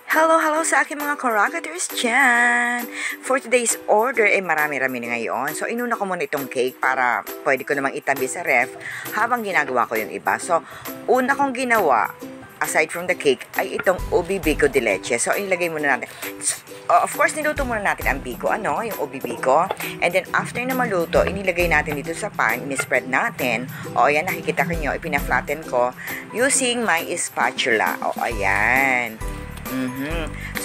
Hello, hello sa aking mga Karagaters dyan! For today's order, marami-rami na ngayon. So, inuna ko muna itong cake para pwede ko namang itabi sa ref habang ginagawa ko yung iba. So, una kong ginawa, aside from the cake, ay itong ubi biko de leche. So, ilagay muna natin. Of course, niluto muna natin ang biko, yung ubi biko. And then, after na maluto, inilagay natin dito sa pan, in-spread natin. O, ayan, nakikita ko nyo, ipina-flatten ko using my spatula. O, ayan.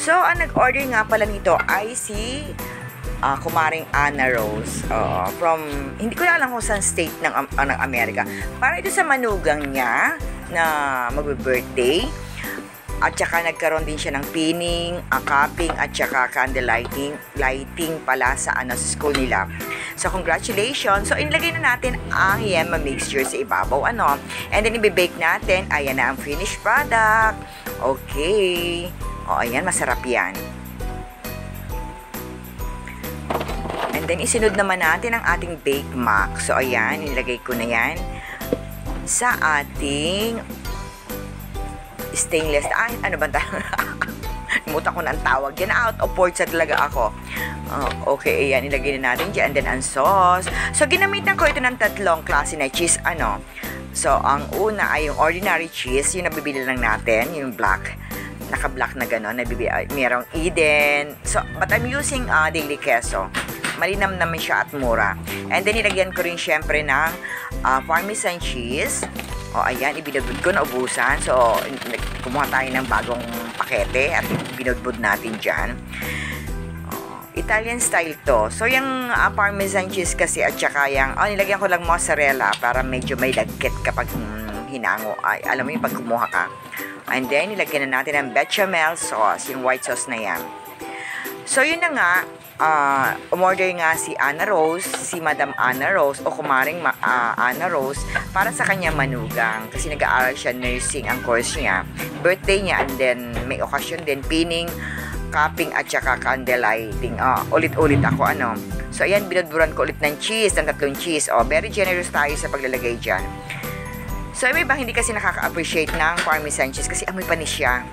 So, ang nag-order nga pala nito ay si Kumaring Ana Rose from, hindi ko na alam kung saan state ng Amerika. Para ito sa manugang niya na magbe-birthday. At saka nagkaroon din siya ng pinning, cupping, at saka candle lighting pala sa school nila. So, congratulations! So, inilagay na natin ang yema mixture sa ibabaw, And then, i-bake natin. Ayan na ang finished product. Okay. O, ayan, masarap yan. And then, isunod naman natin ang ating bake mac. So, ayan, nilagay ko na yan sa ating stainless. Ay, ano ba tayo? Muta ko na ang tawag. Yan, out of words na talaga ako. Okay, ayan, ilagay na natin dyan. And then, ang sauce. So, ginamitan ko ito ng tatlong klase na cheese, So, ang una ay yung ordinary cheese. Yung nabibili lang natin, yung black. Naka-black na gano'n. Mayroong Eden. So, but I'm using daily queso. Malinam naman siya at mura. And then, nilagyan ko rin syempre ng Parmesan cheese. O, ayan, ibinudbud ko na ubusan. So, kumuha tayo ng bagong pakete at binudbud natin dyan. Italian style to. So, yung Parmesan cheese kasi at saka yung, nilagyan ko lang mozzarella para medyo may lagkit kapag hinango. Ay, alam mo yung pag kumuha ka. And then, nilagyan na natin ang bechamel sauce, yung white sauce na yan. So, yun na nga, umorder nga si Ana Rose, si Madam Ana Rose, o Kumaring Ana Rose, para sa kanya manugang. Kasi nag-aaral siya nursing ang course niya. Birthday niya, and then may occasion din, pinning, cupping, at saka candle lighting. Ulit-ulit ako, So, ayan, binudburan ko ulit ng cheese, ng 3 cheese. Very generous tayo sa paglalagay dyan. So, may ba hindi kasi nakaka-appreciate ng Parmesan cheese kasi amoy panis siya.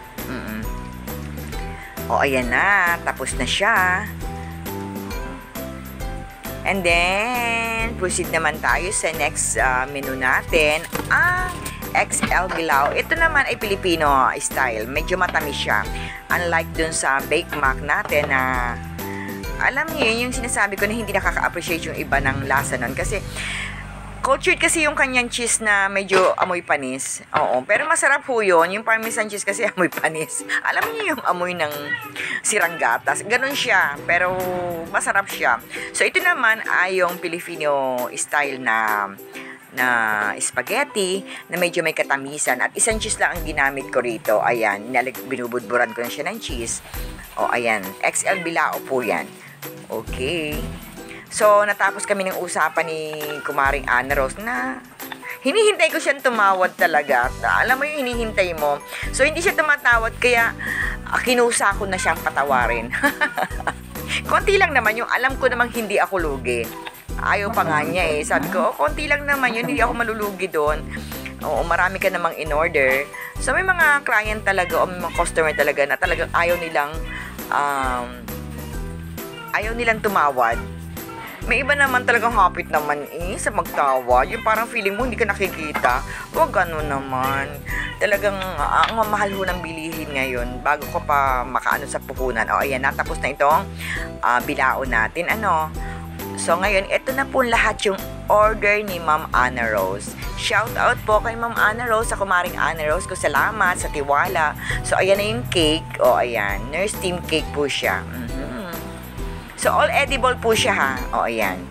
Ayan na. Tapos na siya. And then, proceed naman tayo sa next menu natin. Ang XL Bilao. Ito naman ay Filipino style. Medyo matamis siya. Unlike dun sa Bake Mac natin na alam niyo yung sinasabi ko na hindi nakaka-appreciate yung iba ng lasa nun. Kasi cultured kasi yung kanyang cheese na medyo amoy panis. Pero masarap po yun. Yung Parmesan cheese kasi amoy panis. Alam niyo yung amoy ng sirang gatas. Ganon siya. Pero masarap siya. So, ito naman ay yung Filipino style na spaghetti na medyo may katamisan. At isang cheese lang ang ginamit ko rito. Ayan. Binubudburan ko na siya ng cheese. Ayan. XL Bilao po yan. Okay. So, natapos kami ng usapan ni Kumaring Ana Rose na hinihintay ko siyang tumawad talaga. Alam mo yung hinihintay mo. So, hindi siya tumatawad kaya kinusa ko na siyang patawarin. Konti lang naman yung alam ko namang hindi ako lugi. Ayaw pa nga niya Sabi ko, konti lang naman yun, hindi ako malulugi doon. Marami ka namang in-order. So, may mga client talaga o may mga customer talaga na talagang ayaw nilang tumawad. May iba naman talagang hapit naman sa magtawa. Yung parang feeling mo hindi ka nakikita. Huwag gano'n naman. Talagang ang mahal ho ng bilihin ngayon bago ko pa makaano sa puhunan. Ayan, natapos na itong bilao natin. So, ngayon, ito na po lahat yung order ni Ma'am Ana Rose. Shout out po kay Ma'am Ana Rose, sa Kumaring Ana Rose ko. Salamat sa tiwala. So, ayan na yung cake. Ayan. Nurse team cake po siya. So, all edible po siya, ha? Ayan.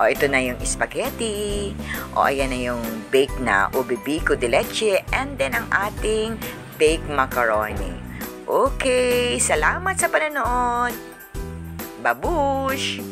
Ito na yung spaghetti. Ayan na yung baked na ubi biko de leche. And then, ang ating baked macaroni. Okay. Salamat sa panonood. Babush!